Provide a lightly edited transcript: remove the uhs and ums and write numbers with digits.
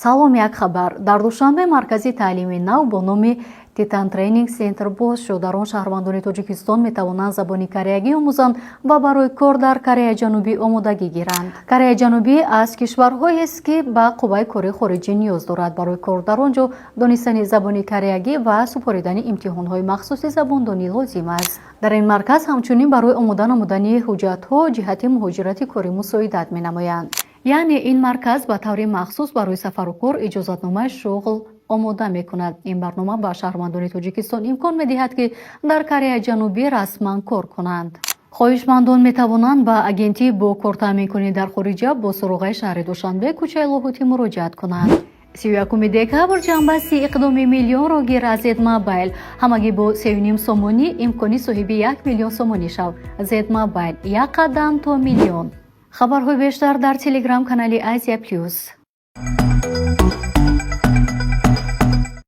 салом, як хабар. дар душанбе маркази таълими нав бо номи Titan Training Center боз шуд. дар он шаҳрвандони тоҷикистон метавонанд забони кореягӣ омӯзанд ва барои кор дар Кореяи ҷанубӣ омодагӣ гиранд. Кореяи ҷанубӣ аз кишварҳоест ки ба қувваи кори хориҷӣ ниёз дорад. барои кор дар он ҷо донистани забони кореягӣ ва супоридани имтиҳонҳои махсуси забондонӣ лозим аст. дар ин марказ ҳамчунин барои омода намудани ҳуҷҷатҳо ҷиҳати муҳоҷирати корӣ мусоидат менамоянд. яъне ин марказ ба таври махсус барои сафару кор иҷозатномаи шуғл омода мекунад. ин барнома ба шаҳрвандони тоҷикистон имкон медиҳад ки дар Кореяи ҷанубӣ расман кор конанд. хоҳишмандон метавонанд ба агентии бо кортаъминкунӣ дар хориҷа бо суроғаи шаҳри Душанбе, кӯчаи Лоҳутӣ муроҷиат конанд. 31 декабр ҷанбасти иқдоми миллионро гир аз Zmobile. ҳамагӣ бо 3,5 сомонӣ имкони соҳиби 1 миллион сомонӣ шав. Zmobile, як қадам то миллион. хабарҳои бештар дар телеграм канали Азия Плюс.